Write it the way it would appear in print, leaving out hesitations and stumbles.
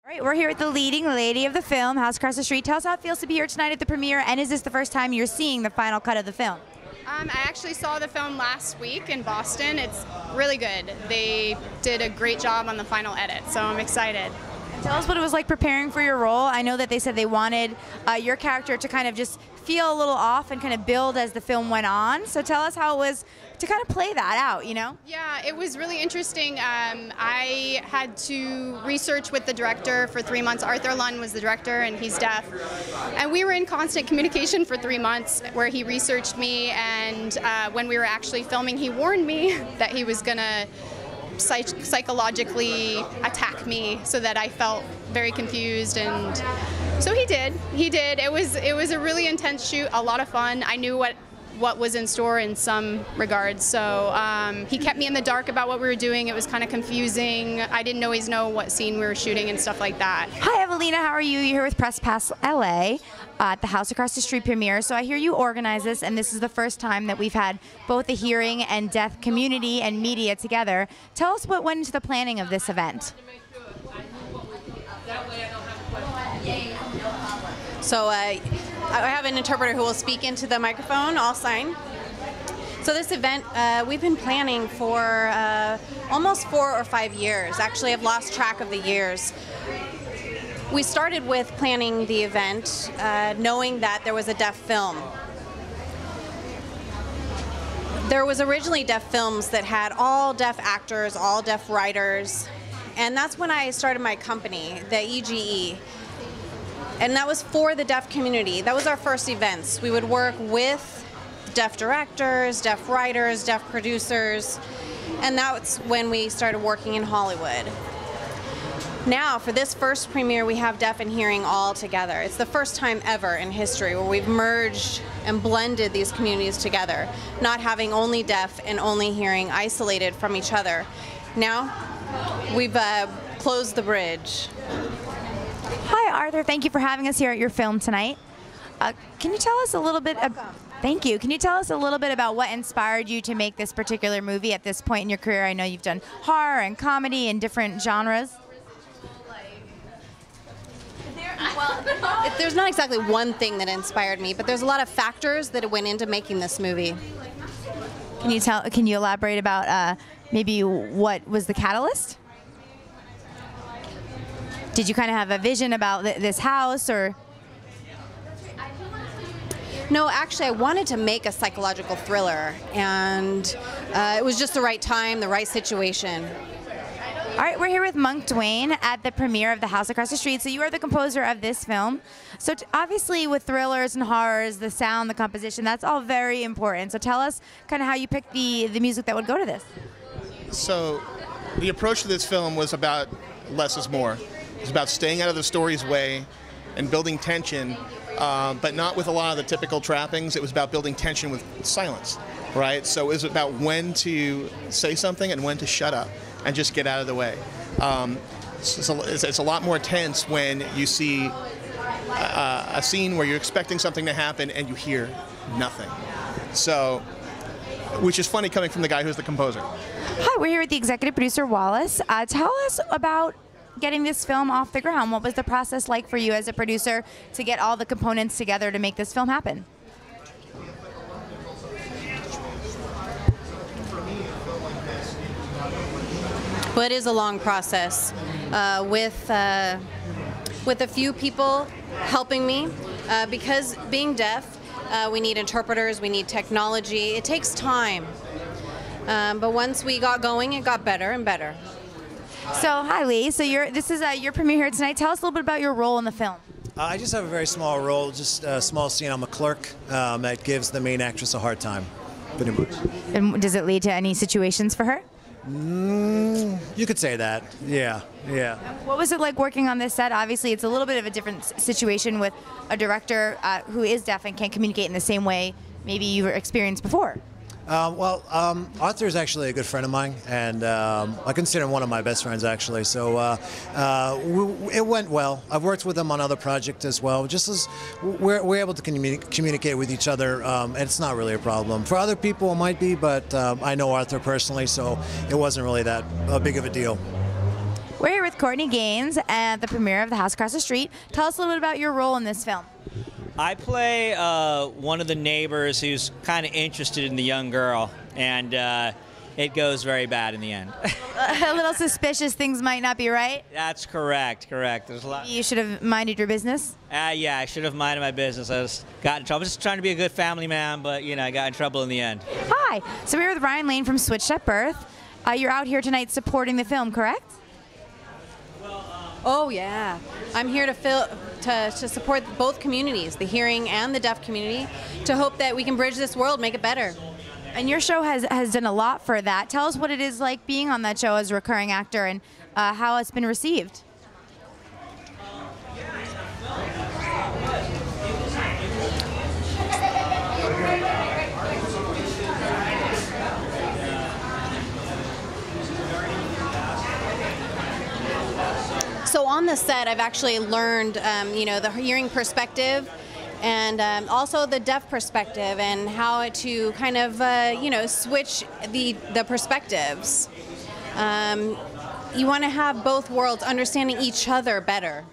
All right, we're here with the leading lady of the film, House Across the Street. Tell us how it feels to be here tonight at the premiere, and is this the first time you're seeing the final cut of the film? I actually saw the film last week in Boston. It's really good. They did a great job on the final edit, so I'm excited. Tell us what it was like preparing for your role. I know that they said they wanted your character to kind of just feel a little off and kind of build as the film went on. So tell us how it was to kind of play that out, you know? Yeah, it was really interesting. I had to research with the director for 3 months. Arthur Luhn was the director, and he's deaf. And we were in constant communication for 3 months where he researched me, and when we were actually filming, he warned me that he was going to psychologically attack me so that I felt very confused, and so he did. It was a really intense shoot, a lot of fun. I knew what was in store in some regards, so he kept me in the dark about what we were doing. It was kind of confusing. I didn't always know what scene we were shooting and stuff like that. Hi Evelina, how are you? You're here with Press Pass LA at the House Across the Street premiere. So I hear you organize this, and this is the first time that we've had both the hearing and deaf community and media together. Tell us what went into the planning of this event. So I have an interpreter who will speak into the microphone. I'll sign. So this event, we've been planning for almost 4 or 5 years. Actually, I've lost track of the years. We started with planning the event knowing that there was a deaf film. There was originally deaf films that had all deaf actors, all deaf writers, and that's when I started my company, the EGE. And that was for the deaf community. That was our first events. We would work with deaf directors, deaf writers, deaf producers, and that's when we started working in Hollwyood. Now, for this first premiere, we have deaf and hearing all together. It's the first time ever in history where we've merged and blended these communities together, not having only deaf and only hearing isolated from each other. Now, we've closed the bridge. Hi Arthur, thank you for having us here at your film tonight. Can you tell us a little bit thank you. Can you tell us a little bit about what inspired you to make this particular movie at this point in your career? I know you've done horror and comedy and different genres. There's not exactly one thing that inspired me, but there's a lot of factors that went into making this movie. Can you elaborate about maybe what was the catalyst? Did you kind of have a vision about this house, or? No, actually, I wanted to make a psychological thriller, and it was just the right time, the right situation. All right, we're here with Monk Dwayne at the premiere of The House Across the Street. So you are the composer of this film. So obviously with thrillers and horrors, the sound, the composition, that's all very important. So tell us kind of how you picked the music that would go to this. So the approach to this film was about less is more. It's about staying out of the story's way and building tension, but not with a lot of the typical trappings. It was about building tension with silence, right? So it was about when to say something and when to shut up and just get out of the way. It's a lot more tense when you see a scene where you're expecting something to happen and you hear nothing. So, which is funny coming from the guy who's the composer. Hi, we're here with the executive producer, Wallace. Tell us about getting this film off the ground. What was the process like for you as a producer to get all the components together to make this film happen? But it is a long process with a few people helping me because being deaf, we need interpreters, we need technology. It takes time. But once we got going, it got better and better. So, hi Lee. So this is your premiere here tonight. Tell us a little bit about your role in the film. I just have a very small role, just a small scene. I'm a clerk that gives the main actress a hard time, pretty much. And does it lead to any situations for her? You could say that, yeah. What was it like working on this set? Obviously, it's a little bit of a different situation with a director who is deaf and can't communicate in the same way maybe you experienced before. Arthur is actually a good friend of mine, and I consider him one of my best friends, actually. So it went well. I've worked with him on other projects as well. Just as we're able to communicate with each other, and it's not really a problem. For other people, it might be, but I know Arthur personally, so it wasn't really that big of a deal. We're here with Courtney Gaines at the premiere of The House Across the Street. Tell us a little bit about your role in this film. I play one of the neighbors who's kind of interested in the young girl, and it goes very bad in the end. A little suspicious, things might not be right? That's correct. There's a lot. You should have minded your business? Yeah, I should have minded my business. I just got in trouble. Just trying to be a good family man, but I got in trouble in the end. Hi, so we're with Ryan Lane from Switched at Birth. You're out here tonight supporting the film, correct? Oh yeah, I'm here to support both communities, the hearing and the deaf community, to hope that we can bridge this world, make it better. And your show has done a lot for that. Tell us what it is like being on that show as a recurring actor and how it's been received. So on the set, I've actually learned, the hearing perspective, and also the deaf perspective, and how to kind of, switch the perspectives. You want to have both worlds understanding each other better.